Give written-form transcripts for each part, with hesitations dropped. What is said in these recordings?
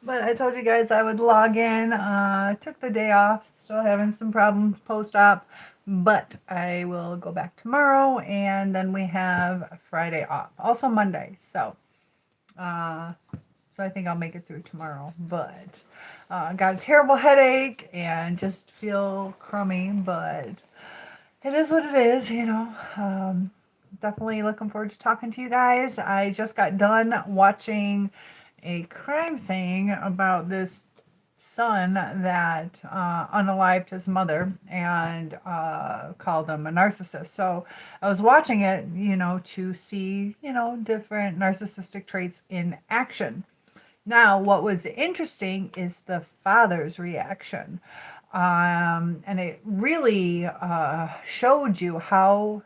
But I told you guys I would log in. Took the day off. Still having some problems post-op. But I will go back tomorrow. And then we have Friday off. Also Monday. Uh, so I think I'll make it through tomorrow. But got a terrible headache and just feel crummy. But it is what it is, you know. Definitely looking forward to talking to you guys. I just got done watching a crime thing about this son that unalived his mother and called him a narcissist. So I was watching it, you know, to see, you know, different narcissistic traits in action. Now, what was interesting is the father's reaction. And it really showed you how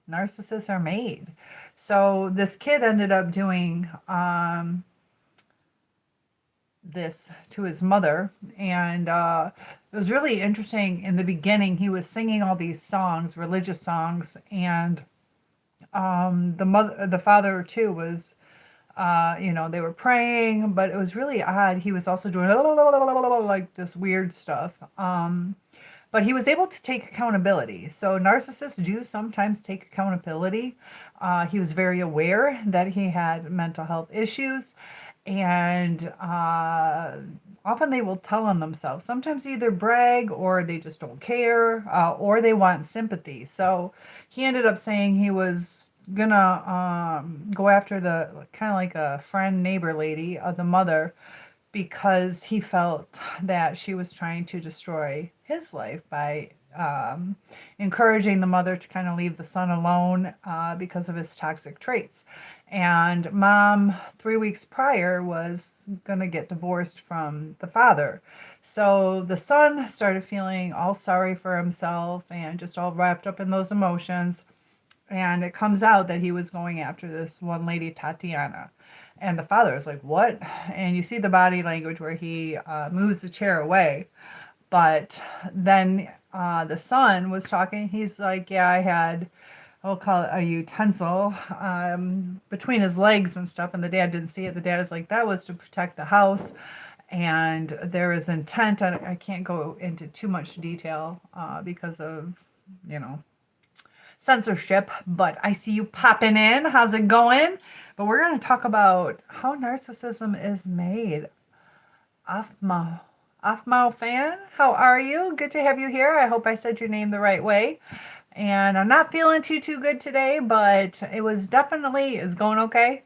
narcissists are made. So this kid ended up doing this to his mother, and it was really interesting. In the beginning, he was singing all these songs, religious songs, and the father too was, you know, they were praying, but it was really odd. He was also doing like this weird stuff. But he was able to take accountability. So narcissists do sometimes take accountability. He was very aware that he had mental health issues, and often they will tell on themselves. Sometimes either brag or they just don't care, or they want sympathy. So he ended up saying he was gonna go after the kind of like a friend neighbor lady of the mother, because he felt that she was trying to destroy his life by encouraging the mother to kind of leave the son alone because of his toxic traits. And mom, 3 weeks prior, was going to get divorced from the father. So the son started feeling all sorry for himself and just all wrapped up in those emotions. And it comes out that he was going after this one lady, Tatiana. And the father is like, what? And you see the body language where he moves the chair away. But then the son was talking. He's like, yeah, I had, I'll call it a utensil between his legs and stuff. And the dad didn't see it. The dad is like, that was to protect the house. And there is intent. I can't go into too much detail because of, you know, censorship, but I see you popping in. How's it going? But we're going to talk about how narcissism is made. Afma. Afmao fan, how are you? Good to have you here. I hope I said your name the right way. And I'm not feeling too good today, but it was definitely is going okay.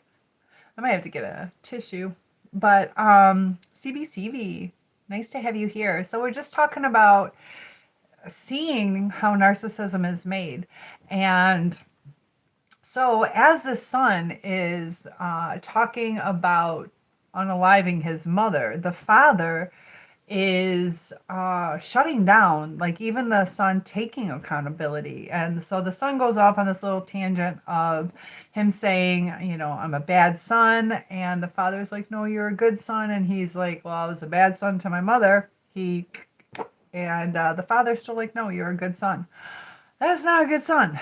I might have to get a tissue. But CBCV, nice to have you here. So we're just talking about seeing how narcissism is made. And so as the son is talking about unaliving his mother, the father is shutting down, like even the son taking accountability. And so the son goes off on this little tangent of him saying, you know, I'm a bad son. And the father's like, no, you're a good son. And he's like, well, I was a bad son to my mother. And the father's still like, no, you're a good son. That's not a good son.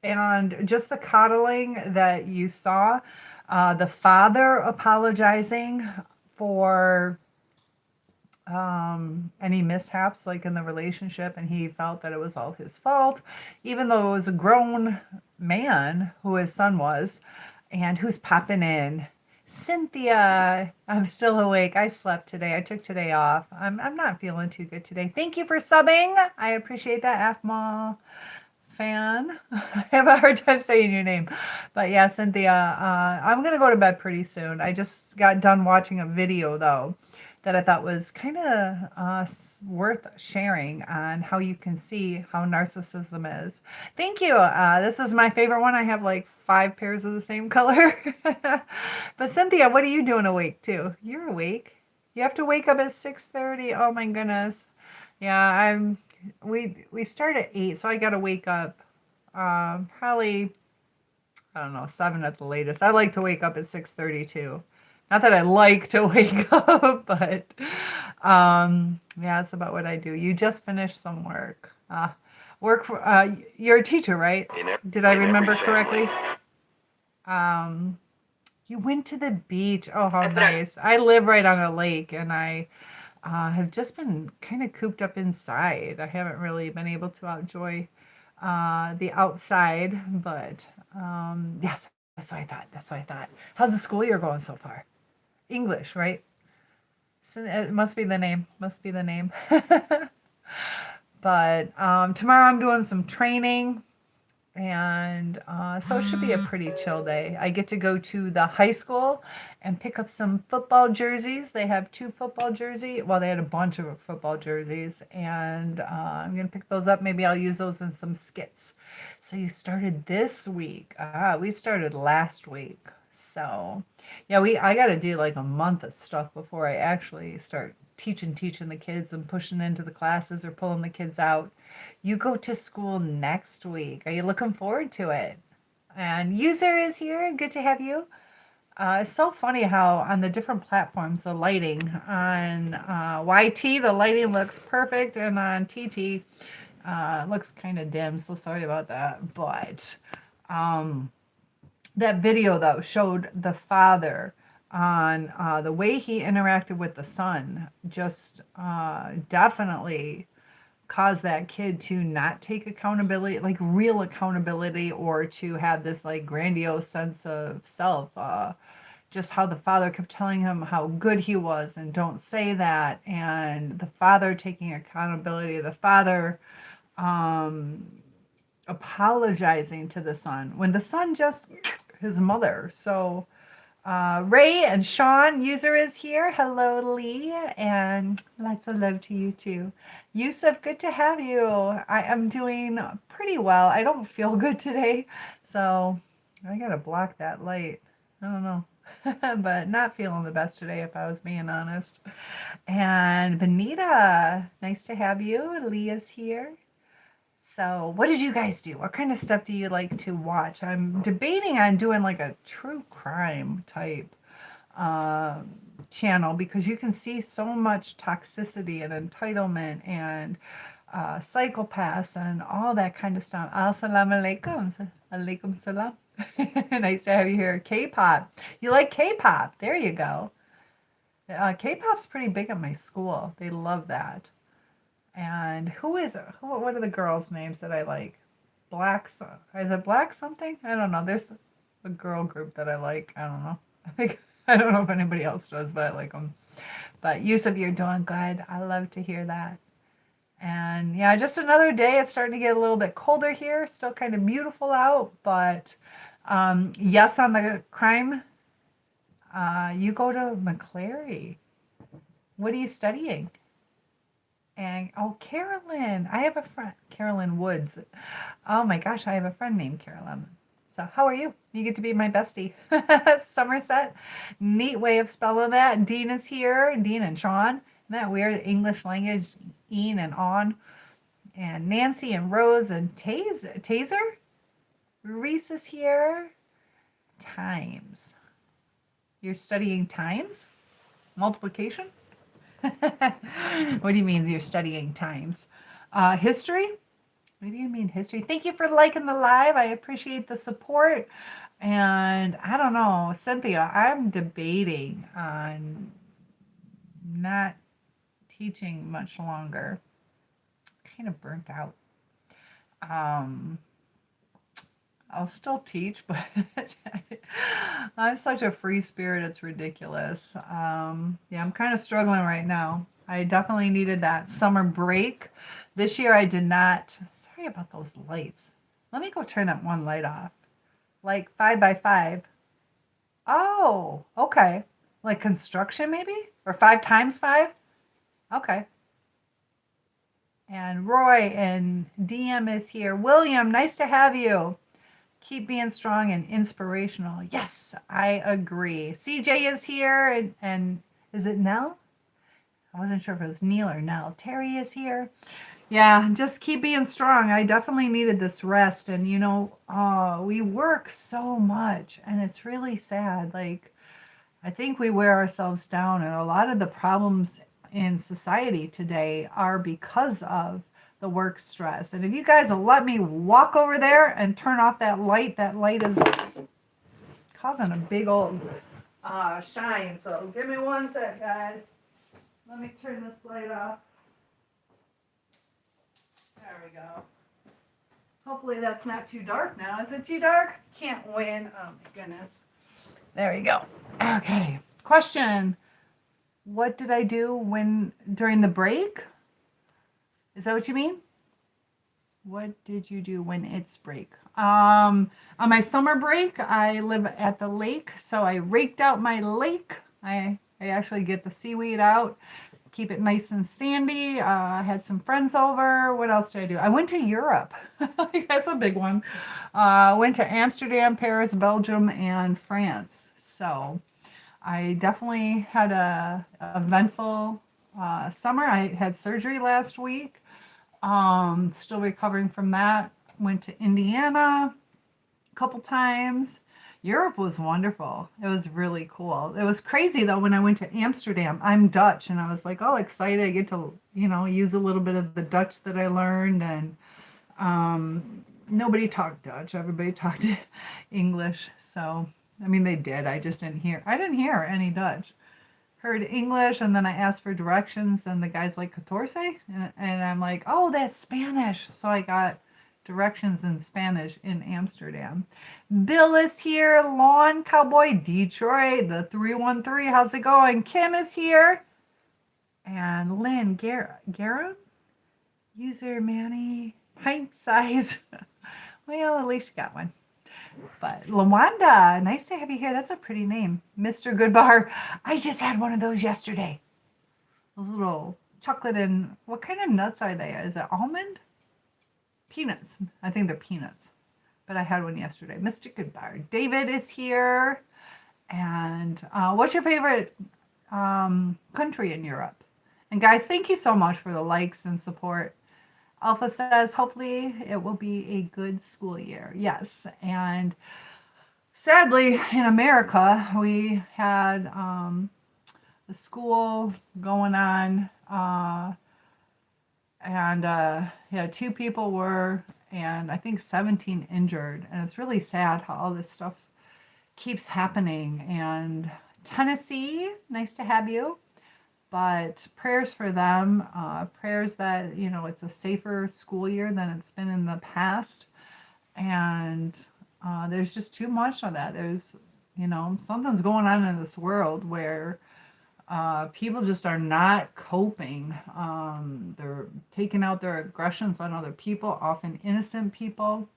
And just the coddling that you saw, the father apologizing for any mishaps like in the relationship, and he felt that it was all his fault, even though it was a grown man who his son was. And who's popping in? Cynthia, I'm still awake. I slept today. I took today off. I'm not feeling too good today. Thank you for subbing. I appreciate that, Afma fan. I have a hard time saying your name. But yeah, Cynthia, I'm going to go to bed pretty soon. I just got done watching a video, though, that I thought was kind of worth sharing on how you can see how narcissism is. Thank you. This is my favorite one. I have like 5 pairs of the same color. But Cynthia, what are you doing awake too? You're awake. You have to wake up at 6:30. Oh my goodness. Yeah, we start at 8, so I gotta wake up probably, I don't know, 7 at the latest. I like to wake up at 6:30 too. Not that I like to wake up, but yeah, it's about what I do. You just finished some work. Work for, you're a teacher, right? Did I remember correctly? You went to the beach. Oh, how I put on. nice. I live right on a lake, and I have just been kind of cooped up inside. I haven't really been able to enjoy the outside, but yes, that's what I thought. That's what I thought. How's the school year going so far? English, right? So it must be the name. Must be the name. But tomorrow I'm doing some training, and so it should be a pretty chill day. I get to go to the high school and pick up some football jerseys. They have two football jerseys. Well, they had a bunch of football jerseys, and I'm gonna pick those up. Maybe I'll use those in some skits. So you started this week. We started last week. So yeah, I got to do like a month of stuff before I actually start teaching the kids and pushing into the classes or pulling the kids out. You go to school next week. Are you looking forward to it? And user is here. Good to have you. It's so funny how on the different platforms, the lighting on YT, the lighting looks perfect, and on TT, looks kind of dim. So sorry about that. But um, that video though showed the father on the way he interacted with the son. Just definitely cause that kid to not take accountability, like real accountability, or to have this like grandiose sense of self. Just how the father kept telling him how good he was and don't say that, and the father taking accountability, the father um, apologizing to the son when the son just his mother. So Ray and Sean, user is here. Hello, Lee, and lots of love to you too. Yusuf, good to have you. I am doing pretty well. I don't feel good today, so I gotta block that light. I don't know, but not feeling the best today, if I was being honest. And Benita, nice to have you. Lee is here. So, what did you guys do? What kind of stuff do you like to watch? I'm debating on doing like a true crime type uh, channel, because you can see so much toxicity and entitlement and psychopaths and all that kind of stuff. Assalamu alaikum. Alaikum salam. Nice to have you here. K-pop. You like K-pop? There you go. K-pop's pretty big at my school. They love that. And what are the girls' names that I like? Black, is it Black something? I don't know. There's a girl group that I like. I don't know. I don't know if anybody else does, but I like them. But Yusuf, you're doing good. I love to hear that. And yeah, just another day. It's starting to get a little bit colder here. Still kind of beautiful out, but yes, on the crime. You go to McClary. What are you studying? And oh, Carolyn, I have a friend, Carolyn Woods. Oh my gosh, I have a friend named Carolyn. So how are you? You get to be my bestie. Somerset. Neat way of spelling that. Dean is here. Dean and Sean. Isn't that weird? English language, een and on. And Nancy and Rose and Taser. Reese is here. Times. You're studying times? Multiplication? What do you mean you're studying times? History? What do you mean history? Thank you for liking the live. I appreciate the support. And I don't know, Cynthia, I'm debating on not teaching much longer. Kind of burnt out. I'll still teach, but I'm such a free spirit, it's ridiculous. Yeah, I'm kind of struggling right now. I definitely needed that summer break. This year I did not. Sorry about those lights. Let me go turn that one light off. Like 5x5. Oh, okay. Like construction maybe? Or 5x5? Okay. And Roy and DM is here. William, nice to have you. Keep being strong and inspirational. Yes, I agree. CJ is here, and is it Nell? I wasn't sure if it was Neil or Nell. Terry is here. Yeah, just keep being strong. I definitely needed this rest, and we work so much, and it's really sad. Like, I think we wear ourselves down, and a lot of the problems in society today are because of the work stress. And if you guys will let me walk over there and turn off that light is causing a big old shine. So give me one sec, guys. Let me turn this light off. There we go. Hopefully that's not too dark now. Is it too dark? Can't win. Oh my goodness. There we go. Okay. Question. What did I do during the break? Is that what you mean? What did you do when it's break? On my summer break, I live at the lake, so I raked out my lake. I actually get the seaweed out, keep it nice and sandy. Had some friends over. What else did I do? I went to Europe. That's a big one. Went to Amsterdam, Paris, Belgium, and France. So I definitely had a eventful summer. I had surgery last week. Still recovering from that. Went to Indiana a couple times. Europe was wonderful. It was really cool. It was crazy though when I went to Amsterdam. I'm Dutch and I was like all excited. I get to, use a little bit of the Dutch that I learned, and nobody talked Dutch. Everybody talked English. So, I mean, they did. I didn't hear any Dutch. Heard English, and then I asked for directions, and the guy's like, "14?" And I'm like, "Oh, that's Spanish." So I got directions in Spanish in Amsterdam. Bill is here, Lawn Cowboy Detroit, the 313. How's it going? Kim is here. And Lynn Garum, user Manny, pint size. Well, at least you got one. But Lawanda, nice to have you here. That's a pretty name. Mr. Goodbar. I just had one of those yesterday. A little chocolate and what kind of nuts are they? Is it almond? Peanuts. I think they're peanuts. But I had one yesterday. Mr. Goodbar. David is here. And what's your favorite country in Europe? And guys, thank you so much for the likes and support. Alpha says, hopefully it will be a good school year. Yes. And sadly, in America, we had the school going on, and 2 people were, and I think 17 injured. And it's really sad how all this stuff keeps happening. And Tennessee, nice to have you. But prayers for them, prayers that, it's a safer school year than it's been in the past. And there's just too much of that. There's, something's going on in this world where people just are not coping. They're taking out their aggressions on other people, often innocent people.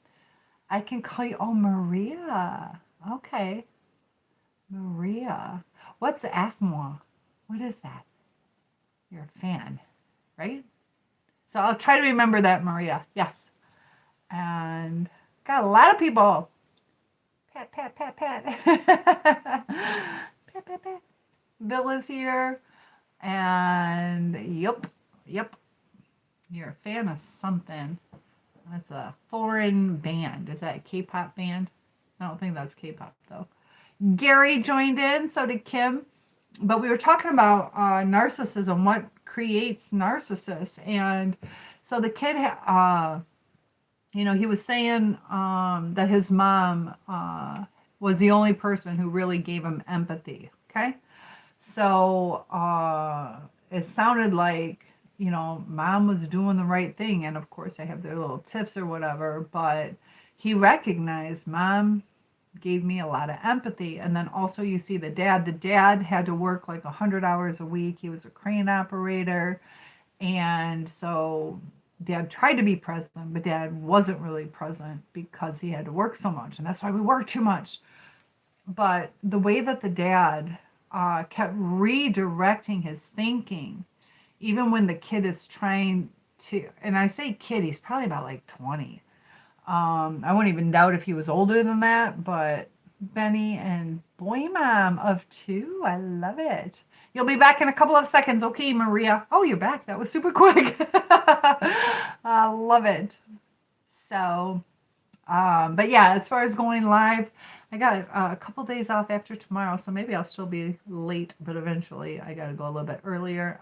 I can call you, Maria. Okay. Maria. What's AFMWA? What is that? You're a fan, right? So I'll try to remember that, Maria. Yes. And got a lot of people. Pat, pat, pat, pat. Pat, pat, pat. Bill is here. And yep. You're a fan of something. That's a foreign band. Is that a K-pop band? I don't think that's K-pop, though. Gary joined in. So did Kim. But we were talking about narcissism, what creates narcissists. And so the kid, he was saying that his mom was the only person who really gave him empathy. Okay. So it sounded like, mom was doing the right thing. And of course, they have their little tips or whatever. But he recognized mom gave me a lot of empathy. And then also you see the dad had to work like 100 hours a week. He was a crane operator. And so dad tried to be present, but dad wasn't really present because he had to work so much. And that's why we work too much. But the way that the dad kept redirecting his thinking, even when the kid is trying to, and I say kid, he's probably about like 20. I wouldn't even doubt if he was older than that, but Benny and Boy Mom of 2, I love it. You'll be back in a couple of seconds. Okay, Maria. Oh, you're back. That was super quick. I love it. So, but yeah, as far as going live, I got a couple days off after tomorrow, so maybe I'll still be late, but eventually I got to go a little bit earlier.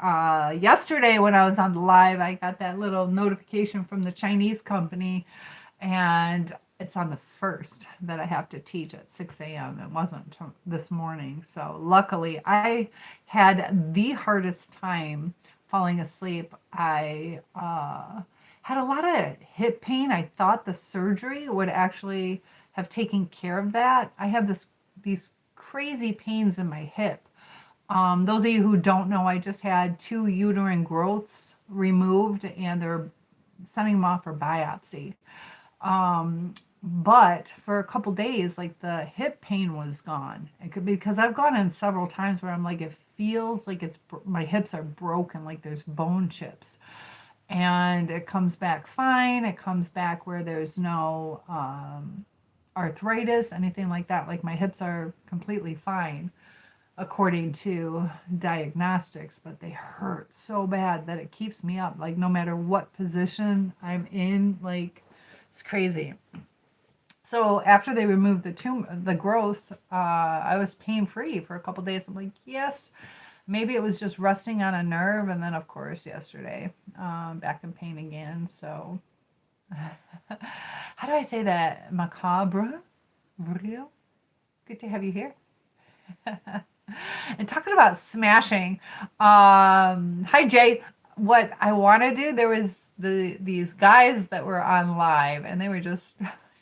Yesterday when I was on the live, I got that little notification from the Chinese company. And it's on the 1st that I have to teach at 6 a.m. It wasn't this morning. So luckily, I had the hardest time falling asleep. I had a lot of hip pain. I thought the surgery would actually have taken care of that. I have these crazy pains in my hip. Those of you who don't know, I just had 2 uterine growths removed, and they're sending them off for biopsy. But for a couple days, like the hip pain was gone. It could be because I've gone in several times where I'm like, it feels like my hips are broken, like there's bone chips, and it comes back fine. It comes back where there's no arthritis, anything like that. Like my hips are completely fine according to diagnostics, but they hurt so bad that it keeps me up. Like no matter what position I'm in, like it's crazy. So after they removed the growth, I was pain free for a couple days. I'm like, yes, maybe it was just resting on a nerve. And then of course yesterday, back in pain again. So how do I say that? Macabre? Real? Good to have you here. And talking about smashing, hi Jay. What I want to do, there was these guys that were on live, and they were just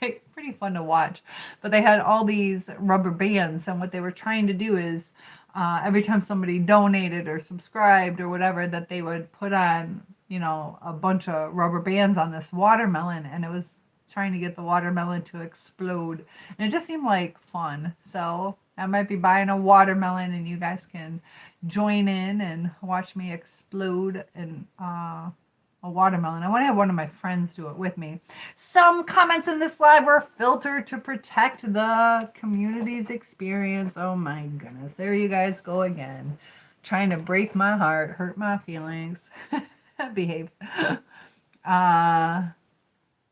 like, pretty fun to watch. But they had all these rubber bands, and what they were trying to do is every time somebody donated or subscribed or whatever, that they would put on, a bunch of rubber bands on this watermelon, and it was trying to get the watermelon to explode. And it just seemed like fun. So I might be buying a watermelon, and you guys can join in and watch me explode in a watermelon. I want to have one of my friends do it with me. Some comments in this live were filtered to protect the community's experience. Oh my goodness. There you guys go again. Trying to break my heart, hurt my feelings. Behave.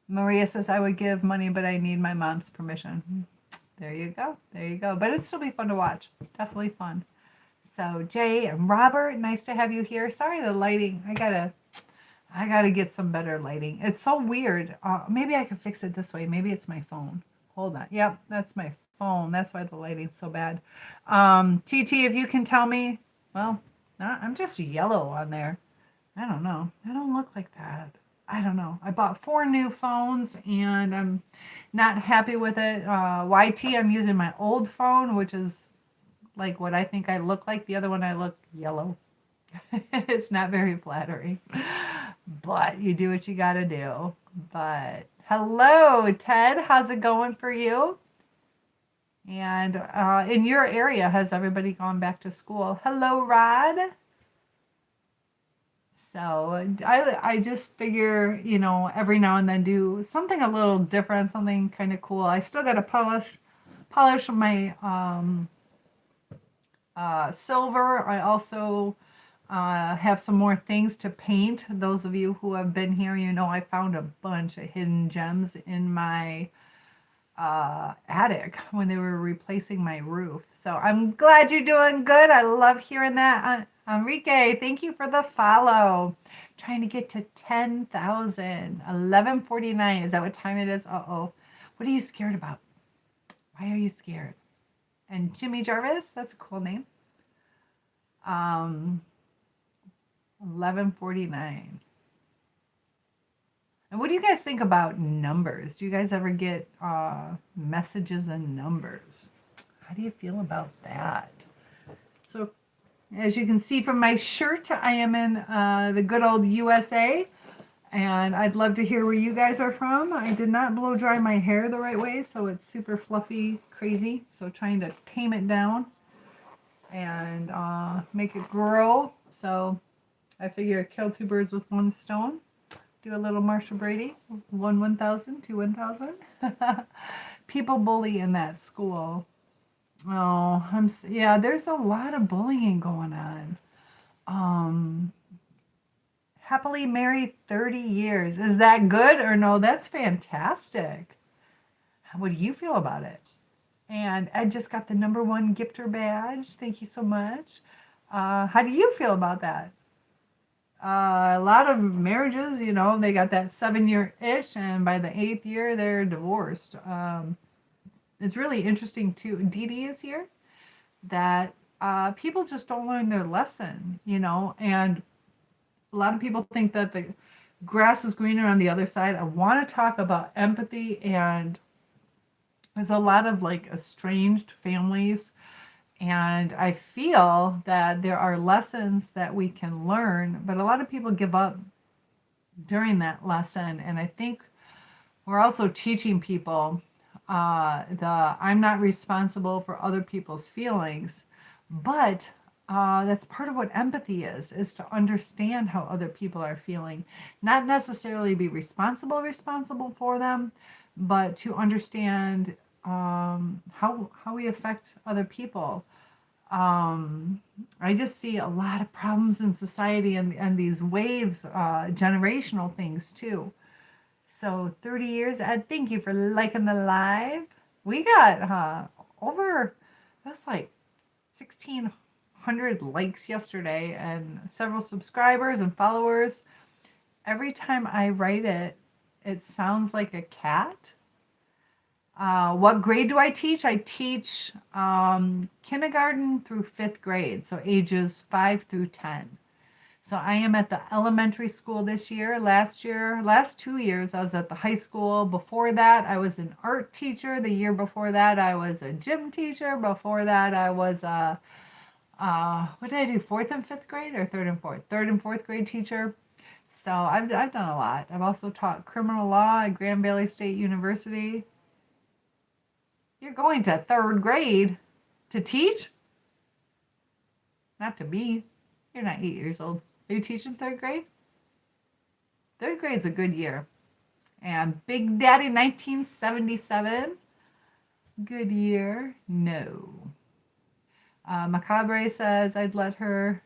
Maria says, I would give money, but I need my mom's permission. There you go. There you go. But it'd still be fun to watch. Definitely fun. So Jay and Robert, nice to have you here. Sorry, the lighting. I gotta get some better lighting. It's so weird. Maybe I can fix it this way. Maybe it's my phone. Hold on. Yep, that's my phone. That's why the lighting's so bad. TT, if you can tell me. Well, I'm just yellow on there. I don't know. I don't look like that. I don't know. I bought 4 new phones, and I'm not happy with it. YT, I'm using my old phone, which is like what I think I look like. The other one, I look yellow. It's not very flattering, but you do what you got to do. But hello, Ted. How's it going for you? And in your area, has everybody gone back to school? Hello, Rod. So I just figure, every now and then do something a little different, something kind of cool. I still got to polish my silver. I also have some more things to paint. Those of you who have been here, I found a bunch of hidden gems in my attic when they were replacing my roof. So I'm glad you're doing good. I love hearing that. Enrique, thank you for the follow. Trying to get to 10,000. 11:49. Is that what time it is? Uh-oh. What are you scared about? Why are you scared? And Jimmy Jarvis, that's a cool name. 11:49. And what do you guys think about numbers? Do you guys ever get messages in numbers? How do you feel about that? So, as you can see from my shirt, I am in the good old USA. And I'd love to hear where you guys are from. I did not blow dry my hair the right way, so it's super fluffy, crazy. So trying to tame it down and make it grow. So I figure kill 2 birds with 1 stone. Do a little Marsha Brady. 1,000, 2 1,000. People bully in that school. Oh, yeah, there's a lot of bullying going on. Happily married 30 years. Is that good or no? That's fantastic. What do you feel about it? And Ed just got the #1 gifter badge. Thank you so much. How do you feel about that? A lot of marriages, they got that 7-year itch, and by the 8th year, they're divorced. It's really interesting too. Dee Dee is here. That people just don't learn their lesson, and a lot of people think that the grass is greener on the other side. I want to talk about empathy, and there's a lot of like estranged families, and I feel that there are lessons that we can learn, but a lot of people give up during that lesson. And I think we're also teaching people I'm not responsible for other people's feelings, but that's part of what empathy is to understand how other people are feeling, not necessarily be responsible for them, but to understand how we affect other people. I just see a lot of problems in society, and these waves, generational things too. So 30 years, Ed, thank you for liking the live. We got over, that's like 1,600 likes yesterday, and several subscribers and followers. Every time I write it, it sounds like a cat. What grade do I teach? I teach kindergarten through 5th grade, so ages 5 through 10. So I am at the elementary school this year. Last 2 years, I was at the high school. Before that, I was an art teacher. The year before that, I was a gym teacher. Before that, I was what did I do? 4th and 5th grade, or 3rd and 4th? 3rd and 4th grade teacher. So I've done a lot. I've also taught criminal law at Grand Valley State University. You're going to 3rd grade to teach? Not to me. You're not 8 years old. Are you teaching 3rd grade? 3rd grade's a good year. And Big Daddy 1977. Good year. No. Macabre says I'd let her.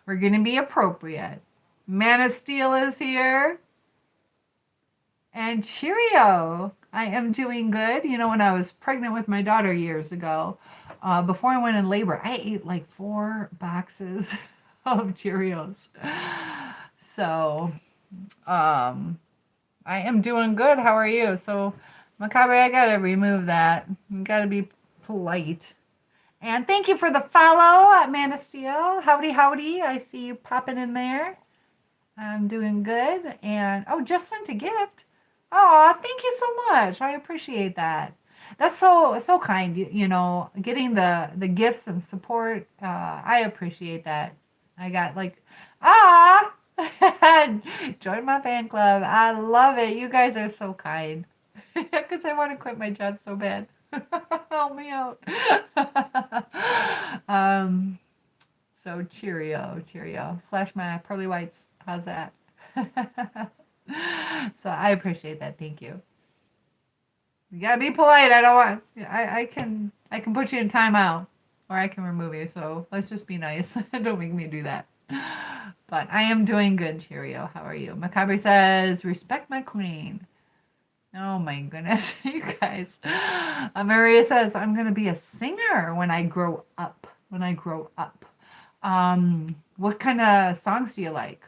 We're going to be appropriate. Man of Steel is here. And Cheerio. I am doing good. When I was pregnant with my daughter years ago, before I went in labor, I ate like 4 boxes of Cheerios. So, I am doing good. How are you? So, Macabre, I gotta remove that. You gotta be polite. And thank you for the follow at Man of Steel. Howdy, howdy. I see you popping in there. I'm doing good. And, just sent a gift. Oh, thank you so much. I appreciate that. That's so kind. Getting the gifts and support. I appreciate that. I got join my fan club. I love it. You guys are so kind. Because I want to quit my job so bad. Help me out. So cheerio. Flash my pearly whites. How's that? So I appreciate that. Thank you. You gotta be polite. I don't want. I can put you in timeout, or I can remove you. So let's just be nice. Don't make me do that. But I am doing good, Cheerio. How are you? Macabre says, respect my queen. Oh my goodness, you guys. Maria says, I'm gonna be a singer when I grow up. What kind of songs do you like?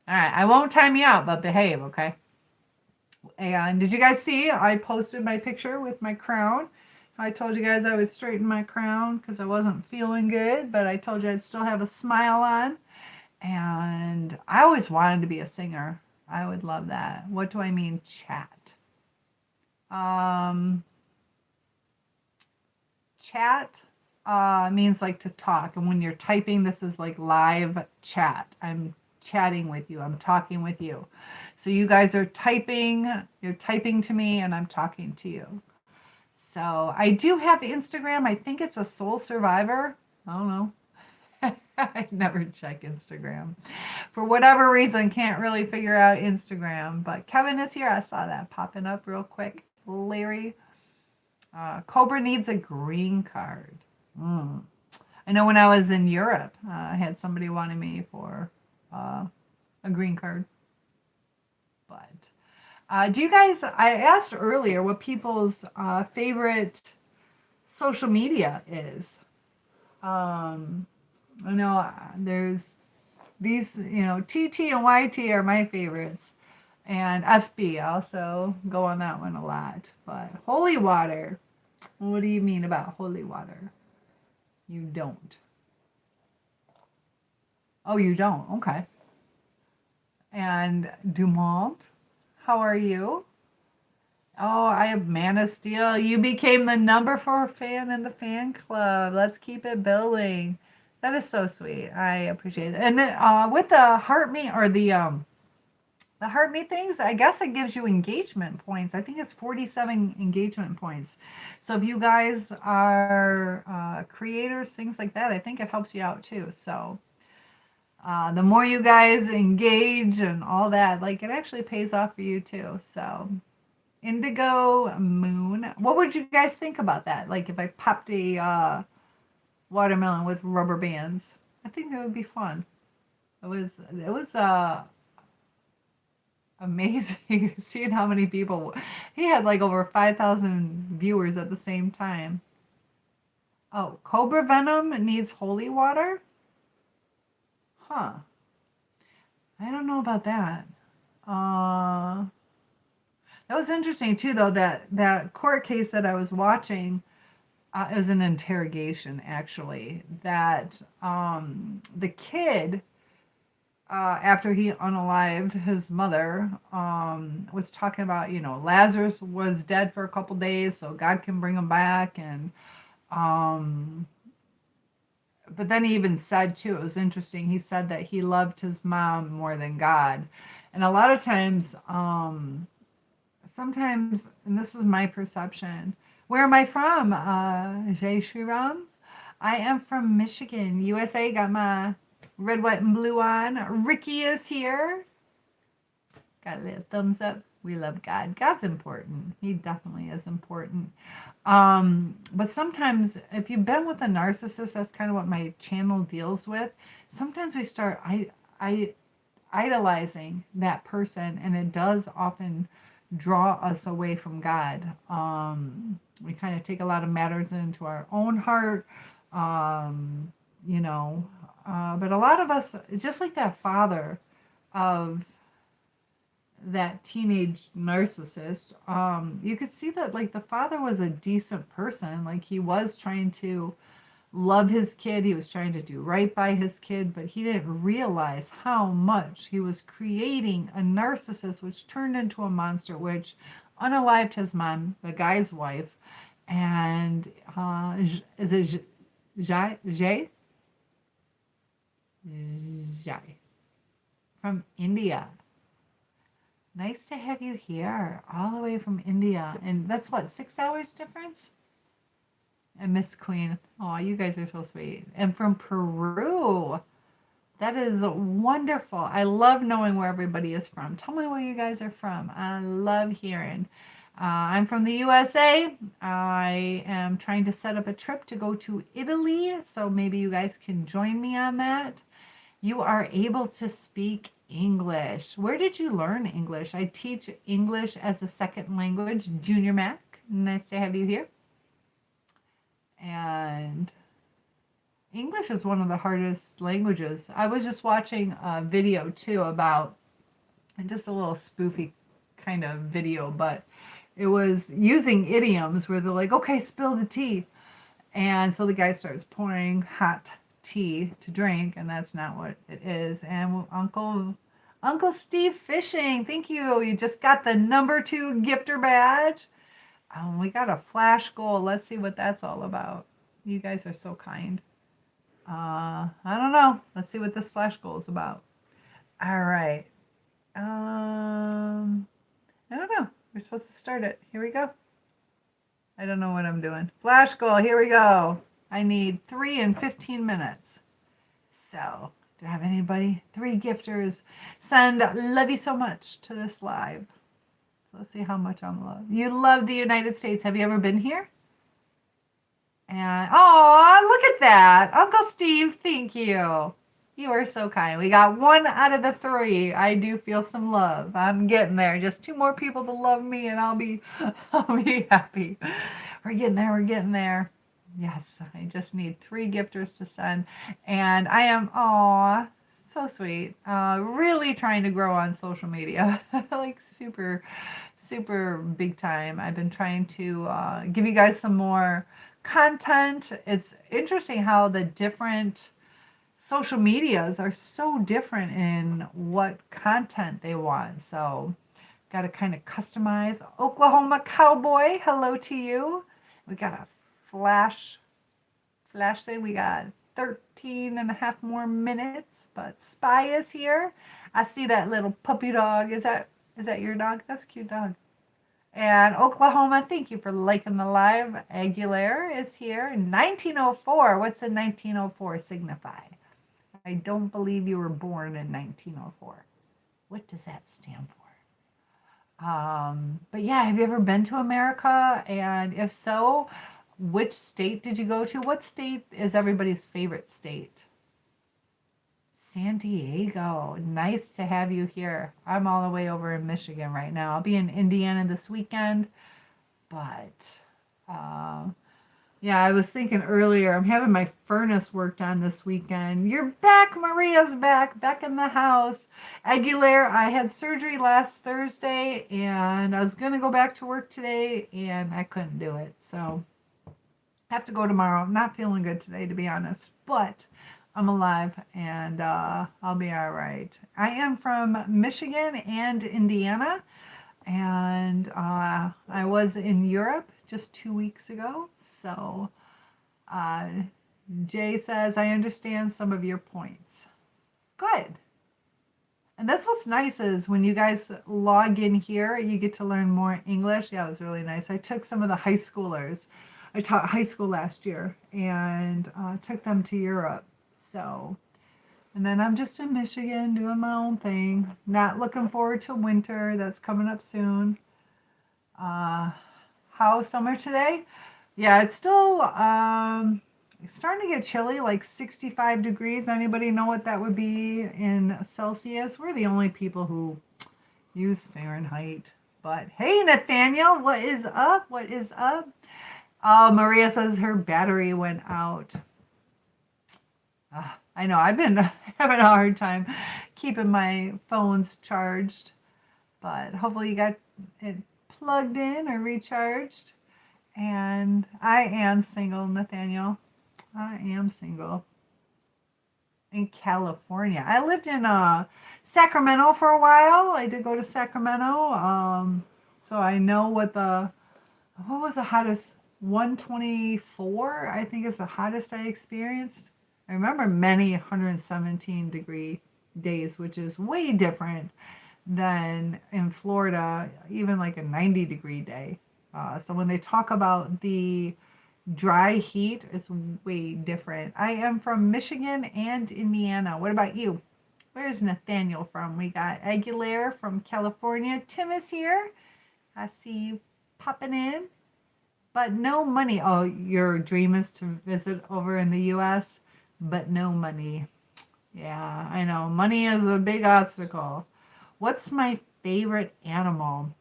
All right, I won't time you out, but behave, okay? And did you guys see I posted my picture with my crown? I told you guys I would straighten my crown because I wasn't feeling good, but I told you I'd still have a smile on. And I always wanted to be a singer. I would love that. What do I mean, chat? Chat means like to talk. And when you're typing, this is like live chat. I'm chatting with you. I'm talking with you. So you guys are typing. You're typing to me, and I'm talking to you. So I do have Instagram. I think it's a Soul Survivor. I don't know. I never check Instagram. For whatever reason, can't really figure out Instagram. But Kevin is here. I saw that popping up real quick. Larry. Cobra needs a green card. I know when I was in Europe, I had somebody wanting me for a green card. But do you guys, I asked earlier what people's favorite social media is. I know there's These, TT and YT are my favorites. And FB also go on that one a lot. But holy water, what do you mean about holy water? You don't. Oh, you don't? Okay. And Dumont, how are you? Oh, I have Man of Steel. You became the number 4 fan in the fan club. Let's keep it building. That is so sweet. I appreciate it. And then with the heart me or the heartbeat things, I guess it gives you engagement points. I think it's 47 engagement points. So if you guys are creators, things like that, I think it helps you out too. So the more you guys engage and all that, like it actually pays off for you too. So Indigo Moon, what would you guys think about that? Like if I popped a watermelon with rubber bands, I think that would be fun. It was amazing seeing how many people he had, like over 5,000 viewers at the same time. Oh, Cobra Venom needs holy water? Huh. I don't know about that. That was interesting too, though, that court case that I was watching. It was an interrogation, actually, that the kid, after he unalived his mother, was talking about, Lazarus was dead for a couple days, so God can bring him back. And but then he even said too, it was interesting, he said that he loved his mom more than God. And a lot of times, sometimes, and this is my perception, where am I from? Jay Shriram? I am from Michigan, USA. Got my red, white, and blue on. Ricky is here. Got a little thumbs up. We love God. God's important. He definitely is important. But sometimes, if you've been with a narcissist, that's kind of what my channel deals with. Sometimes we start idolizing that person, and it does often draw us away from God. We kind of take a lot of matters into our own heart, but a lot of us, just like that father of that teenage narcissist, you could see that, like, the father was a decent person. Like, he was trying to love his kid, he was trying to do right by his kid, but he didn't realize how much he was creating a narcissist, which turned into a monster, which unalived his mom, the guy's wife. And is it Jai? Jai from India. Nice to have you here, all the way from India. And that's what, 6 hours difference? And Miss Queen, oh, you guys are so sweet. And from Peru. That is wonderful. I love knowing where everybody is from. Tell me where you guys are from. I love hearing. I'm from the USA. I am trying to set up a trip to go to Italy, so maybe you guys can join me on that. You are able to speak English. Where did you learn English? I teach English as a second language, Junior Mac. Nice to have you here. And English is one of the hardest languages. I was just watching a video too about, just a little spoofy kind of video, but it was using idioms where they're like, okay, spill the tea. And so the guy starts pouring hot tea to drink, and that's not what it is. And Uncle Steve Fishing, thank you. You just got the number 2 gifter badge. We got a flash goal. Let's see what that's all about. You guys are so kind. I don't know. Let's see what this flash goal is about. All right. I don't know. We're supposed to start it. Here we go. I don't know what I'm doing. Flash goal. Here we go. I need 3 in 15 minutes. So, do I have anybody? 3 gifters. Send love you so much to this live. So let's see how much I'm loved. You love the United States. Have you ever been here? And, oh, look at that. Uncle Steve, thank you. You are so kind. We got 1 out of the 3. I do feel some love. I'm getting there. Just 2 more people to love me, and I'll be happy. We're getting there. We're getting there. Yes, I just need 3 gifters to send. And I am, so so sweet. Really trying to grow on social media, like super, super big time. I've been trying to give you guys some more content. It's interesting how the different social medias are so different in what content they want. So, got to kind of customize. Oklahoma Cowboy, hello to you. We got a flash thing. We got 13 and a half more minutes, but Spy is here. I see that little puppy dog. Is that your dog? That's a cute dog. And Oklahoma, thank you for liking the live. Aguilera is here. 1904. What's a 1904 signify? I don't believe you were born in 1904. What does that stand for? But yeah, have you ever been to America? And if so, which state did you go to? What state is everybody's favorite state? San Diego. Nice to have you here. I'm all the way over in Michigan right now. I'll be in Indiana this weekend. But yeah, I was thinking earlier, I'm having my furnace worked on this weekend. You're back, Maria's back in the house. Aguilera, I had surgery last Thursday, and I was going to go back to work today, and I couldn't do it. So I have to go tomorrow. I'm not feeling good today, to be honest, but I'm alive, and I'll be all right. I am from Michigan and Indiana, and I was in Europe just 2 weeks ago. So Jay says, I understand some of your points. Good. And that's what's nice is when you guys log in here, you get to learn more English. Yeah, it was really nice. I took some of the high schoolers. I taught high school last year and took them to Europe. So, and then I'm just in Michigan doing my own thing. Not looking forward to winter. That's coming up soon. How's summer today? Yeah, it's still it's starting to get chilly, like 65 degrees. Anybody know what that would be in Celsius? We're the only people who use Fahrenheit. But hey, Nathaniel, what is up? What is up? Maria says her battery went out. I know, I've been having a hard time keeping my phones charged. But hopefully you got it plugged in or recharged. And I am single, Nathaniel. I am single. In California. I lived in Sacramento for a while. I did go to Sacramento. So I know what was the hottest? 124, I think is the hottest I experienced. I remember many 117 degree days, which is way different than in Florida, even like a 90 degree day. So when they talk about the dry heat, it's way different. I am from Michigan and Indiana. What about you? Where's Nathaniel from? We got Aguilera from California. Tim is here. I see you popping in. But no money. Oh, your dream is to visit over in the U.S., but no money. Yeah, I know. Money is a big obstacle. What's my favorite animal?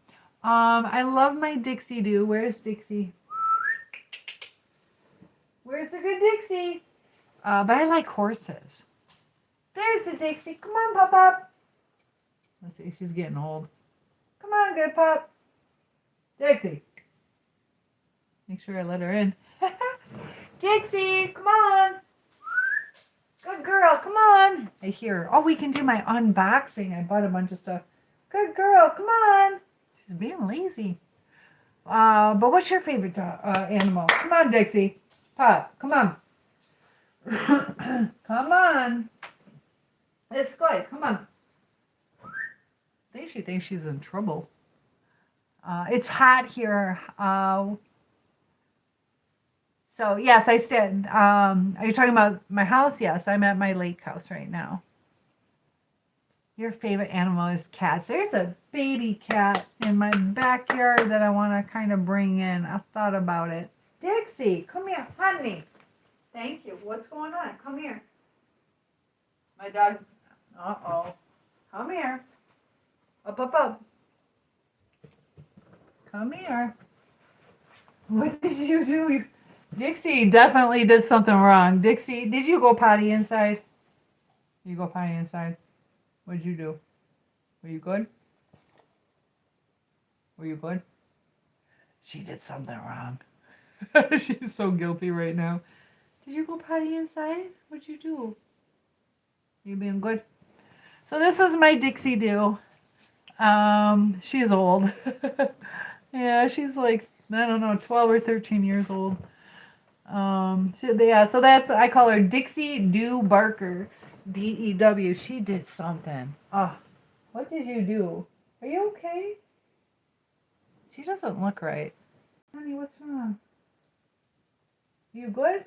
I love my Dixie Doo. Where's Dixie? Where's the good Dixie? But I like horses. There's the Dixie. Come on, Pop. Let's see, she's getting old. Come on, good Pop. Dixie. Make sure I let her in. Dixie, come on. Good girl, come on. I hear her. Oh, we can do my unboxing. I bought a bunch of stuff. Good girl, come on. She's being lazy. But what's your favorite animal? Come on, Dixie. Pop, come on. Come on. It's good. Come on. I think she thinks she's in trouble. It's hot here. So yes, I said, are you talking about my house? Yes, I'm at my lake house right now. Your favorite animal is cats. There's a baby cat in my backyard that I want to kind of bring in. I thought about it. Dixie, come here, honey. Thank you. What's going on? Come here. My dog. Uh-oh. Come here. Up. Come here. What did you do? Dixie definitely did something wrong. Dixie, did you go potty inside? You go potty inside. What'd you do? Were you good? Were you good? She did something wrong. She's so guilty right now. Did you go potty inside? What'd you do? You being good? So this is my Dixie Doo. She's old. Yeah, she's like, I don't know, 12 or 13 years old. So that's, I call her Dixie Dew Barker. DEW. She did something. Oh, what did you do? Are you okay? She doesn't look right. Honey, what's wrong? You good?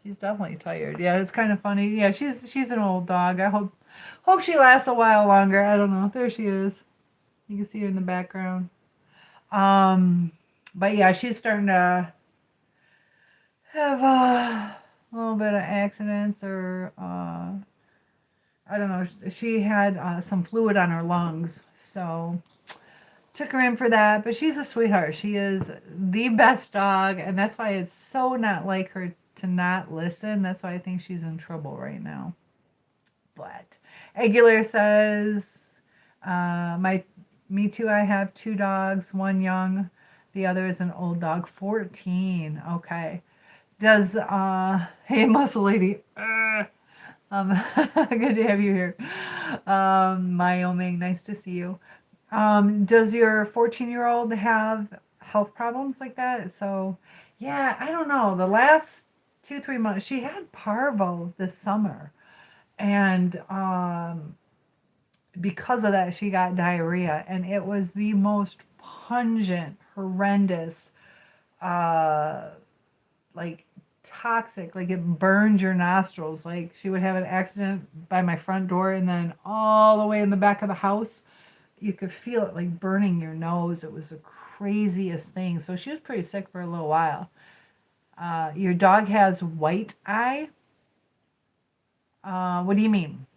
She's definitely tired. Yeah, it's kind of funny. Yeah, she's an old dog. I hope she lasts a while longer. I don't know. There she is. You can see her in the background. But yeah, she's starting to have a little bit of accidents, or I don't know. She had some fluid on her lungs, so took her in for that. But she's a sweetheart. She is the best dog, and that's why it's so not like her to not listen. That's why I think she's in trouble right now. But Aguilar says, me too, I have 2 dogs, one young, the other is an old dog, 14. Okay. Does, hey, Muscle Lady, good to have you here. Wyoming, nice to see you. Does your 14-year-old have health problems like that? So, yeah, I don't know. The last 2-3 months, she had parvo this summer. And because of that, she got diarrhea. And it was the most pungent, horrendous, like toxic, like it burned your nostrils. Like she would have an accident by my front door, and then all the way in the back of the house, you could feel it like burning your nose. It was the craziest thing. So she was pretty sick for a little while. Your dog has white eye. What do you mean?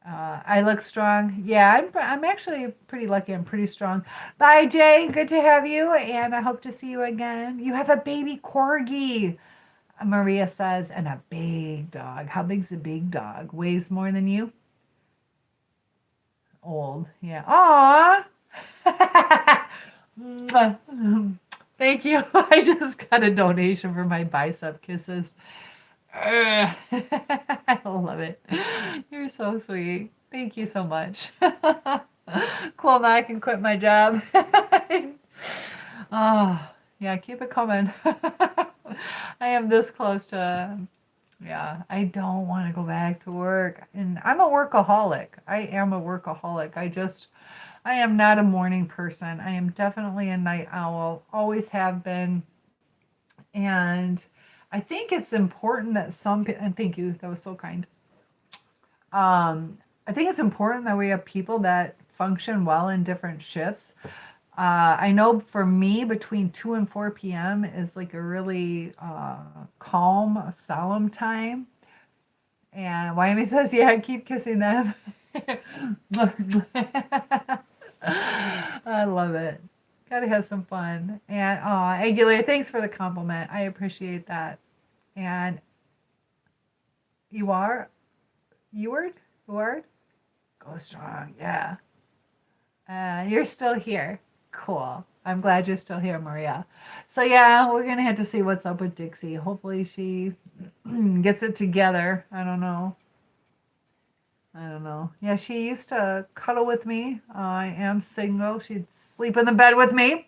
I look strong. Yeah, I'm actually pretty lucky. I'm pretty strong. Bye, Jay. Good to have you, and I hope to see you again. You have a baby corgi, Maria says, and a big dog. How big's a big dog? Weighs more than you? Old. Yeah. Aw. Thank you. I just got a donation for my bicep kisses. I love it. You're so sweet. Thank you so much. Cool, now I can quit my job. Oh, yeah, keep it coming. I am this close to, yeah, I don't want to go back to work. And I'm a workaholic. I am a workaholic. I am not a morning person. I am definitely a night owl. Always have been. And I think it's important that and thank you, that was so kind. I think it's important that we have people that function well in different shifts. I know for me, between 2 and 4 p.m. is like a really calm, solemn time. And Wyoming says, yeah, keep kissing them. I love it. Gotta have some fun. And Aguilar, thanks for the compliment. I appreciate that. And Eward? Go strong, yeah. You're still here. Cool. I'm glad you're still here, Maria. So yeah, we're gonna have to see what's up with Dixie. Hopefully she gets it together. I don't know. Yeah, she used to cuddle with me. I am single. She'd sleep in the bed with me.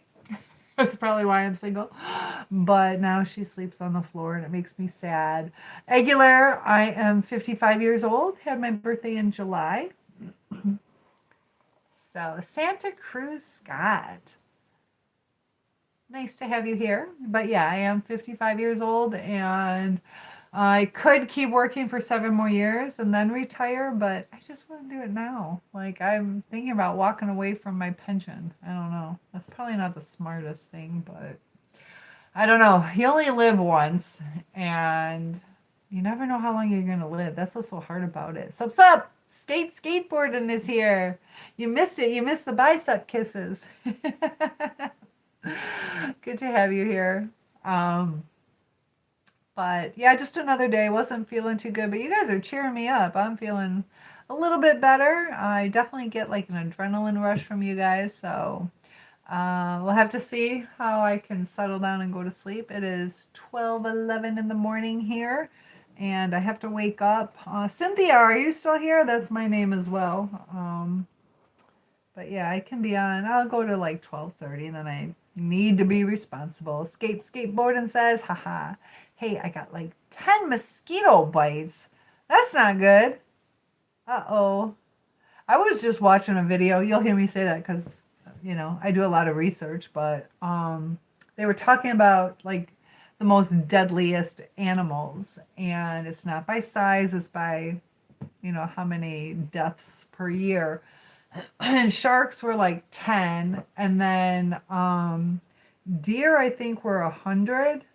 That's probably why I'm single. But now she sleeps on the floor, and it makes me sad. Aguilar, I am 55 years old. Had my birthday in July. So, Santa Cruz Scott. Nice to have you here. But yeah, I am 55 years old, and I could keep working for 7 more years and then retire, but I just want to do it now. Like, I'm thinking about walking away from my pension. I don't know. That's probably not the smartest thing, but I don't know. You only live once, and you never know how long you're going to live. That's what's so hard about it. So, what's up? Skateboarding is here. You missed it. You missed the bicep kisses. Good to have you here. But yeah, just another day. Wasn't feeling too good, but you guys are cheering me up. I'm feeling a little bit better. I definitely get like an adrenaline rush from you guys. So we'll have to see how I can settle down and go to sleep. It is 12:11 in the morning here, and I have to wake up. Cynthia, are you still here? That's my name as well. But yeah, I can be on. I'll go to like 12:30, and then I need to be responsible. Skateboarding says, haha. Hey, I got like 10 mosquito bites. That's not good. Uh-oh. I was just watching a video. You'll hear me say that because, I do a lot of research, but they were talking about like the most deadliest animals, and it's not by size, it's by, how many deaths per year. And sharks were like 10, and then deer, I think, were 100.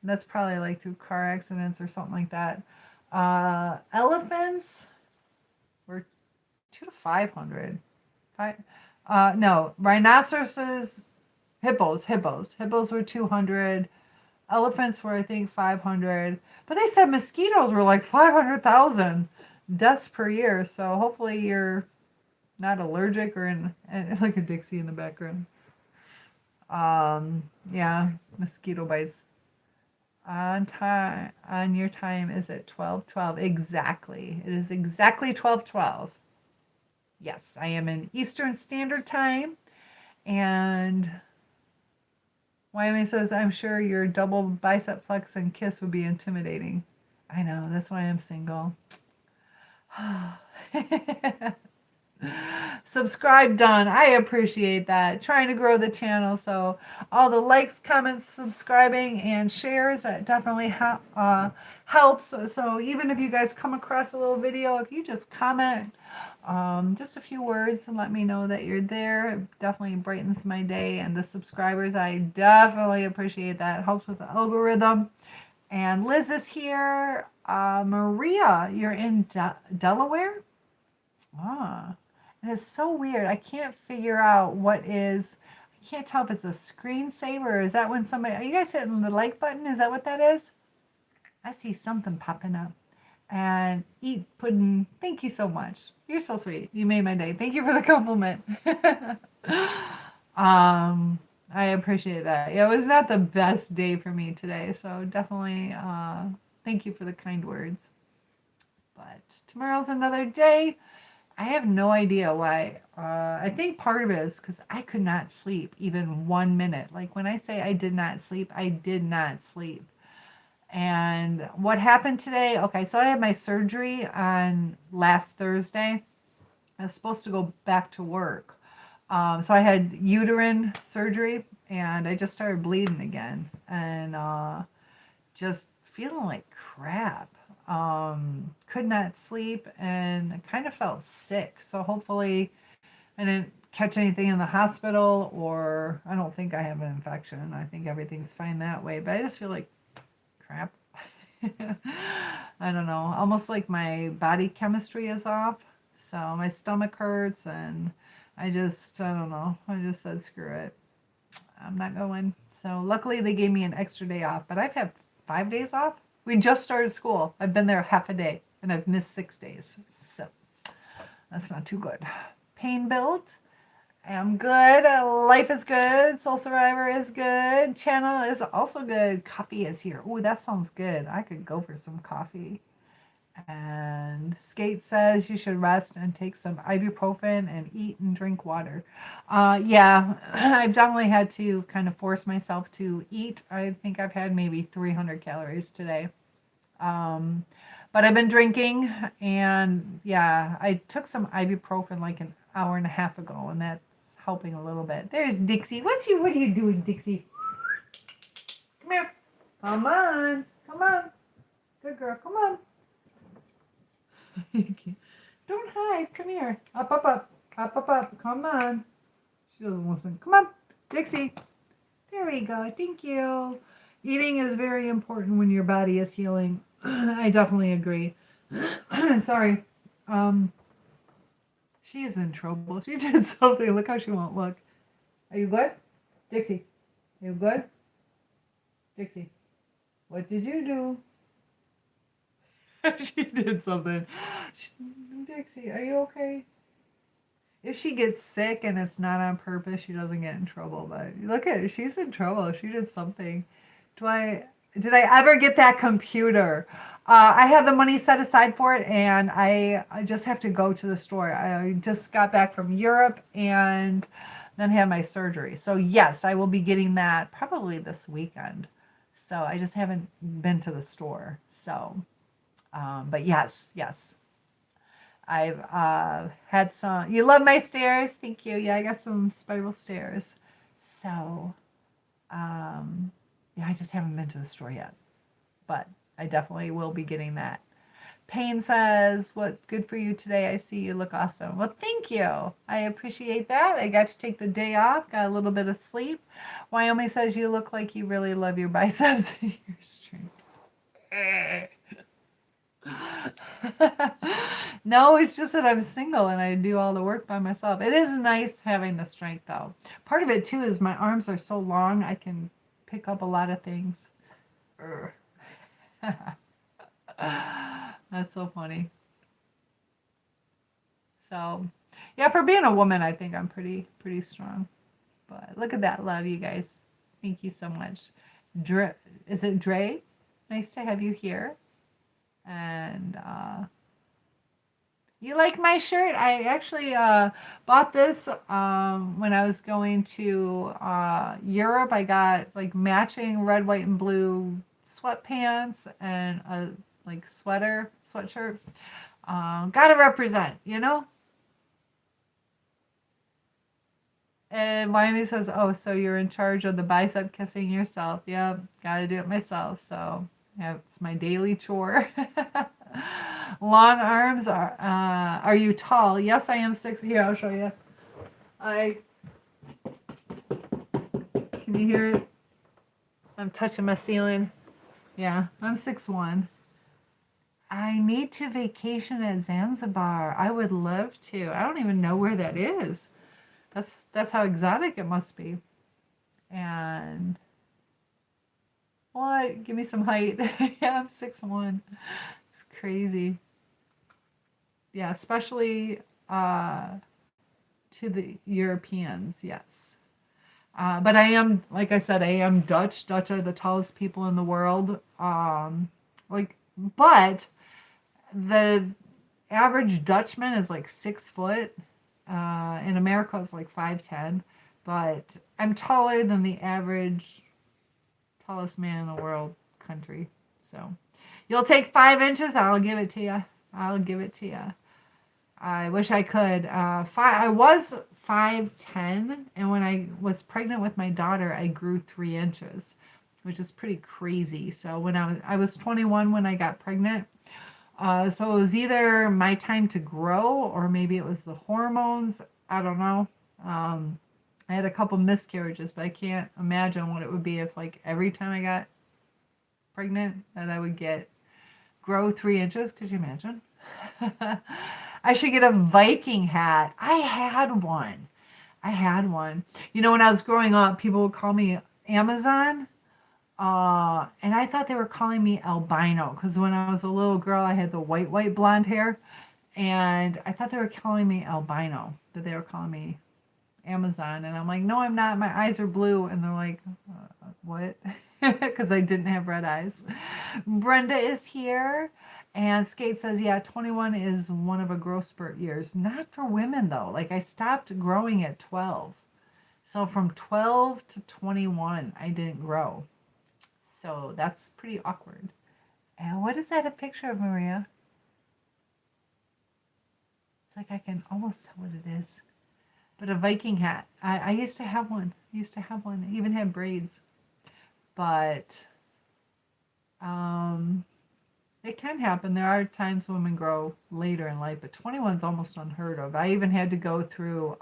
That's probably like through car accidents or something like that. Elephants were 2 to 500. No, rhinoceroses, hippos were 200. Elephants were, I think, 500. But they said mosquitoes were like 500,000 deaths per year. So hopefully you're not allergic or and like a Dixie in the background. Yeah, mosquito bites. On your time is at 12:12 exactly. It is exactly 12:12. Yes, I am in Eastern Standard Time, and Wyoming says, I'm sure your double bicep flex and kiss would be intimidating. I know, that's why I'm single. Subscribe done. I appreciate that. Trying to grow the channel, so all the likes, comments, subscribing, and shares, that definitely helps. So even if you guys come across a little video, if you just comment just a few words and let me know that you're there, it definitely brightens my day. And the subscribers, I definitely appreciate that. It helps with the algorithm. And Liz is here. Maria, you're in Delaware? Ah. And it's so weird. I can't figure out what is. I can't tell if it's a screensaver or is that when somebody. Are you guys hitting the like button? Is that what that is? I see something popping up. And eat pudding. Thank you so much. You're so sweet. You made my day. Thank you for the compliment. I appreciate that. Yeah, it was not the best day for me today, so definitely thank you for the kind words. But tomorrow's another day. I have no idea why. I think part of it is because I could not sleep even 1 minute. Like when I say I did not sleep, I did not sleep. And what happened today? Okay, so I had my surgery on last Thursday. I was supposed to go back to work. So I had uterine surgery and I just started bleeding again and just feeling like crap. Could not sleep and kind of felt sick. So hopefully I didn't catch anything in the hospital, or I don't think I have an infection. I think everything's fine that way, but I just feel like crap. I don't know, almost like my body chemistry is off. So my stomach hurts and I don't know. I just said screw it. I'm not going. So luckily they gave me an extra day off, but I've had 5 days off. We just started school. I've been there half a day and I've missed 6 days. So that's not too good. Pain build. I'm good. Life is good. Soul Survivor is good. Channel is also good. Coffee is here. Ooh, that sounds good. I could go for some coffee. And Skate says you should rest and take some ibuprofen and eat and drink water. Yeah, I've definitely had to kind of force myself to eat. I think I've had maybe 300 calories today. But I've been drinking, and yeah, I took some ibuprofen like an hour and a half ago, and that's helping a little bit. There's Dixie. What are you doing, Dixie? Come here. Come on. Come on. Good girl. Come on. Don't hide. Come here. Up, up, up. Up, up, up. Come on. She doesn't listen. Come on. Dixie. There we go. Thank you. Eating is very important when your body is healing. I definitely agree. Sorry. She is in trouble. She did something. Look how she won't look. Are you good? Dixie. Are you good? Dixie. What did you do? She did something. Dixie, are you okay? If she gets sick and it's not on purpose, she doesn't get in trouble. But look at her, she's in trouble. She did something. Do I did I ever get that computer? I had the money set aside for it, and I just have to go to the store. I just got back from Europe and then had my surgery. So yes, I will be getting that probably this weekend. So I just haven't been to the store. So, but yes, yes. I've had some. You love my stairs? Thank you. Yeah, I got some spiral stairs. So, yeah, I just haven't been to the store yet. But I definitely will be getting that. Payne says, "What's good for you today? I see you look awesome." Well, thank you. I appreciate that. I got to take the day off, got a little bit of sleep. Wyoming says, "You look like you really love your biceps and your strength." No, it's just that I'm single and I do all the work by myself. It is nice having the strength, though. Part of it, too, is my arms are so long, I can pick up a lot of things. That's so funny. So, yeah, for being a woman, I think I'm pretty strong. But look at that love, you guys. Thank you so much. Is it Dre? Nice to have you here. And you like my shirt? I actually bought this when I was going to Europe. I got like matching red, white, and blue sweatpants and a like sweatshirt. Gotta represent, you know? And Miami says, "Oh, so you're in charge of the bicep kissing yourself?" Yep, gotta do it myself. So yeah, it's my daily chore. Long arms are you tall? Yes, I am 6. Here, I'll show you. Can you hear it? I'm touching my ceiling. Yeah, I'm 6'1". I need to vacation at Zanzibar. I would love to. I don't even know where that is. That's how exotic it must be. And what? Give me some height. Yeah, I'm 6'1". It's crazy. Yeah, especially to the Europeans, yes. But I am, like I said, I am Dutch. Dutch are the tallest people in the world. But the average Dutchman is like 6 foot. In America, it's like 5'10". But I'm taller than the average tallest man in the world country. So you'll take 5 inches, I'll give it to you. I'll give it to you. I wish I could. I was 5'10", and when I was pregnant with my daughter, I grew 3 inches, which is pretty crazy. So when I was 21 when I got pregnant. So it was either my time to grow or maybe it was the hormones. I don't know. I had a couple miscarriages, but I can't imagine what it would be if like every time I got pregnant that I would grow 3 inches. Could you imagine? I should get a Viking hat. I had one. You know, when I was growing up, people would call me Amazon. And I thought they were calling me albino because when I was a little girl, I had the white blonde hair. And I thought they were calling me albino, but they were calling me Amazon. And I'm like, no, I'm not. My eyes are blue. And they're like, what? Because I didn't have red eyes. Brenda is here. And Skate says, yeah, 21 is one of a growth spurt years. Not for women, though. Like, I stopped growing at 12. So from 12 to 21, I didn't grow. So that's pretty awkward. And what is that a picture of, Maria? It's like I can almost tell what it is. But a Viking hat. I used to have one. I even had braids. But it can happen. There are times women grow later in life, but 21 is almost unheard of. I even had to go through,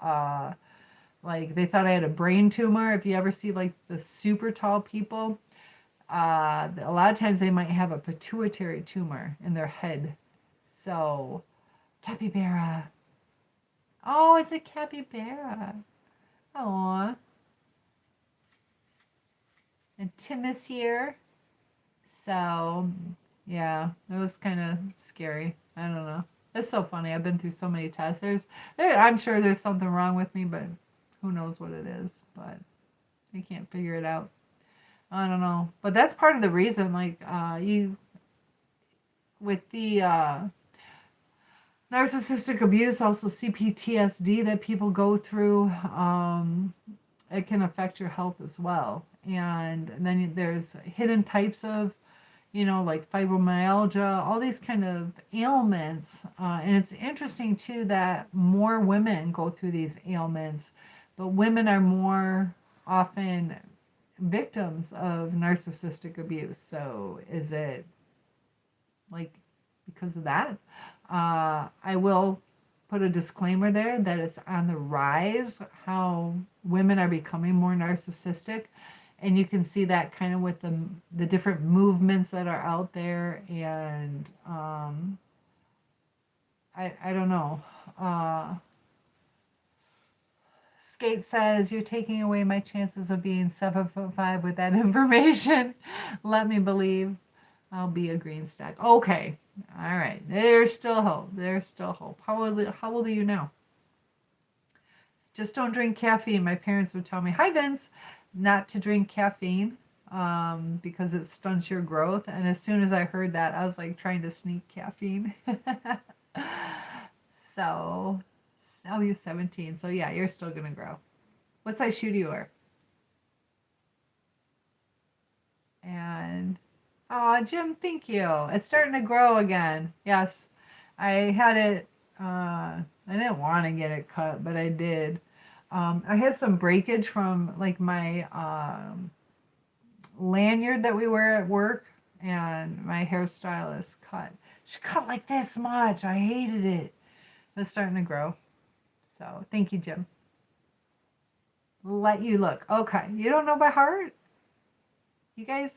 like, they thought I had a brain tumor. If you ever see, like, the super tall people, a lot of times they might have a pituitary tumor in their head. So, capybara. Oh, it's a capybara. Aww. And Tim is here. So, Yeah, it was kind of scary. I don't know. It's so funny. I've been through so many tests. I'm sure there's something wrong with me, but who knows what it is. But I can't figure it out. I don't know. But that's part of the reason, like, with the narcissistic abuse, also CPTSD that people go through, it can affect your health as well. And then there's hidden types of, like fibromyalgia, all these kind of ailments. And it's interesting too that more women go through these ailments, but women are more often victims of narcissistic abuse. So is it like because of that? I will put a disclaimer there that it's on the rise how women are becoming more narcissistic, and you can see that kind of with the different movements that are out there. And I don't know. Skate says you're taking away my chances of being 7'5" with that information. Let me believe I'll be a green stack. Okay. All right. There's still hope. There's still hope. How old are you now? Just don't drink caffeine. My parents would tell me, hi, Vince, not to drink caffeine because it stunts your growth. And as soon as I heard that, I was like trying to sneak caffeine. So, oh, you're 17. So, yeah, you're still going to grow. What size shoe do you wear? And, oh, Jim, thank you. It's starting to grow again. Yes, I had it. I didn't want to get it cut, but I did. I had some breakage from like my lanyard that we wear at work, and my hairstylist cut. She cut like this much. I hated it. It's starting to grow. So thank you, Jim. Let you look. Okay, you don't know by heart? You guys,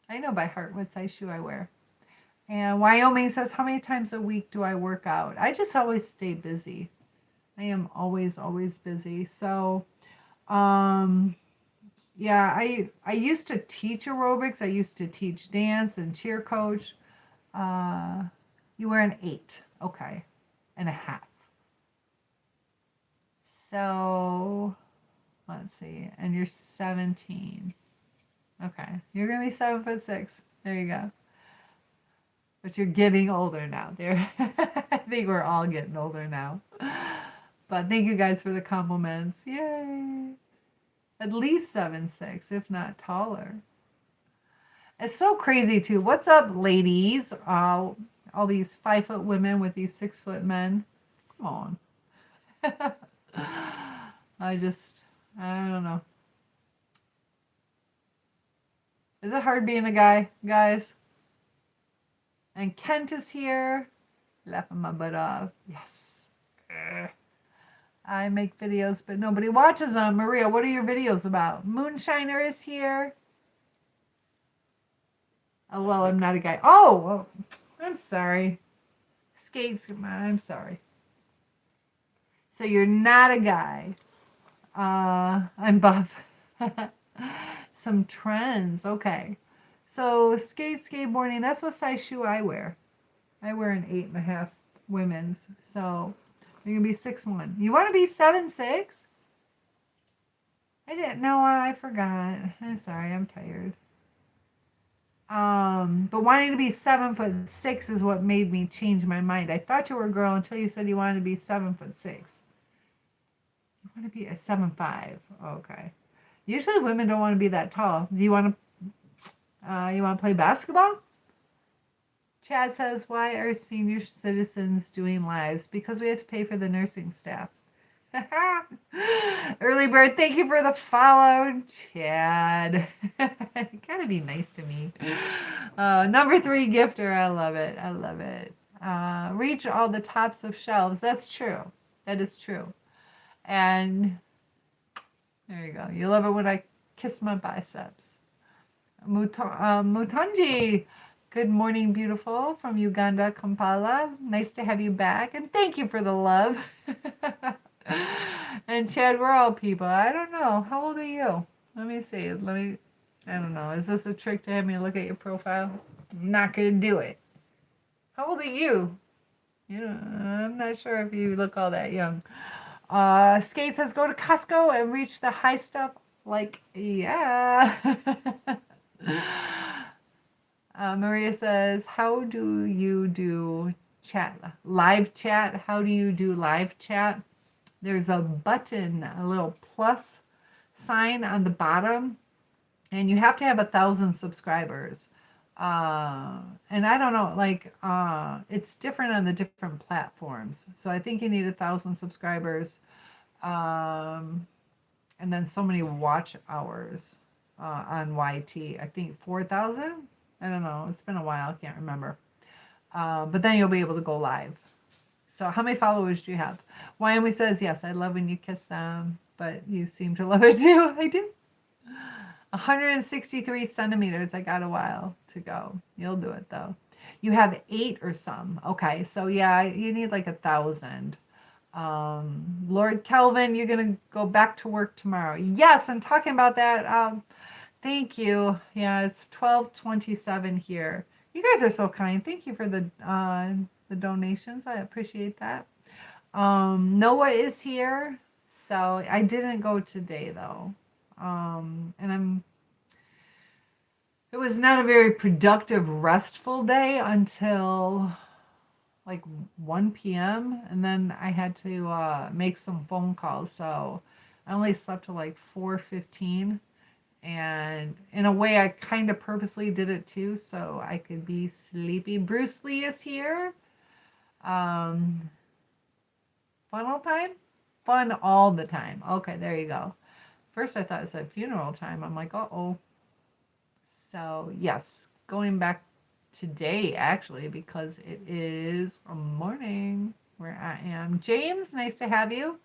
I know by heart what size shoe I wear. And Wyoming says, how many times a week do I work out? I just always stay busy. I am always busy. So, yeah, I used to teach aerobics. I used to teach dance and cheer coach. You wear an 8, okay, and a half. So, let's see, and you're 17. Okay, you're gonna be 7'6". There you go. But you're getting older now. There, I think we're all getting older now. But thank you guys for the compliments. Yay! At least 7'6", if not taller. It's so crazy too. What's up, ladies? All these 5-foot women with these 6-foot men. Come on. I don't know. Is it hard being a guy, guys? And Kent is here, laughing my butt off. Yes. I make videos, but nobody watches them. Maria, what are your videos about? Moonshiner is here. Oh, well, I'm not a guy. Oh, well, I'm sorry. Skates, I'm sorry. So you're not a guy. I'm buff. Some trends. Okay. So skateboarding, that's what size shoe I wear. I wear an 8.5 women's. So you're going to be 6'1". You want to be 7'6"? I didn't know. I forgot. I'm sorry. I'm tired. But wanting to be 7'6" is what made me change my mind. I thought you were a girl until you said you wanted to be 7'6". You want to be a 7'5". Okay. Usually women don't want to be that tall. Do you want to play basketball? Chad says, why are senior citizens doing lives? Because we have to pay for the nursing staff. Early bird, thank you for the follow, Chad. Gotta be nice to me. Number 3 gifter, I love it. I love it. Reach all the tops of shelves. That's true. That is true. And there you go. You love it when I kiss my biceps. Mutanji, good morning, beautiful, from Uganda, Kampala. Nice to have you back, and thank you for the love. And Chad, we're all people. I don't know. How old are you? Let me see. I don't know. Is this a trick to have me look at your profile? I'm not going to do it. How old are you? I'm not sure if you look all that young. Skate says, go to Costco and reach the high stuff. Like, yeah. Maria says, how do you do chat? Live chat? How do you do live chat? There's a button, a little plus sign on the bottom, and you have to have 1,000 subscribers. And I don't know, like, it's different on the different platforms. So I think you need 1,000 subscribers, and then so many watch hours on YT. I think 4,000. I don't know. It's been a while. I can't remember. But then you'll be able to go live. So how many followers do you have? Wyoming says, yes, I love when you kiss them, but you seem to love it too. I do. 163 centimeters. I got a while to go. You'll do it though. You have 8 or some. Okay, so yeah, you need like 1,000. Lord Kelvin, you're gonna go back to work tomorrow. Yes, I'm talking about that. Thank you. Yeah, it's 12:27 here. You guys are so kind. Thank you for the donations. I appreciate that. Noah is here, so I didn't go today though. And it was not a very productive, restful day until like 1 p.m. And then I had to make some phone calls. So I only slept till like 4:15. And in a way, I kind of purposely did it too, so I could be sleepy. Bruce Lee is here. Fun all time? Fun all the time. Okay, there you go. First, I thought it said funeral time. I'm like, uh-oh. So, yes, going back today, actually, because it is a morning where I am. James, nice to have you.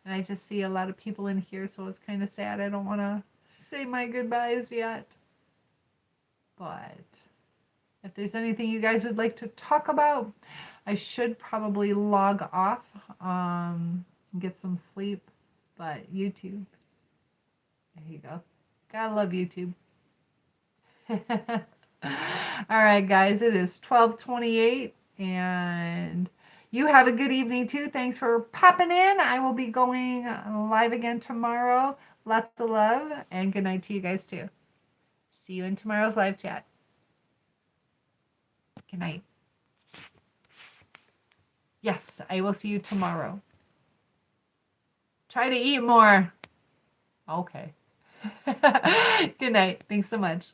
And I just see a lot of people in here, so it's kind of sad. I don't want to say my goodbyes yet. But if there's anything you guys would like to talk about, I should probably log off, get some sleep. But YouTube, there you go. Gotta love YouTube. All right, guys, it is 12:28, and you have a good evening too. Thanks for popping in. I will be going live again tomorrow. Lots of love, and good night to you guys too. See you in tomorrow's live chat. Good night. Yes, I will see you tomorrow. Try to eat more. Okay. Good night. Thanks so much.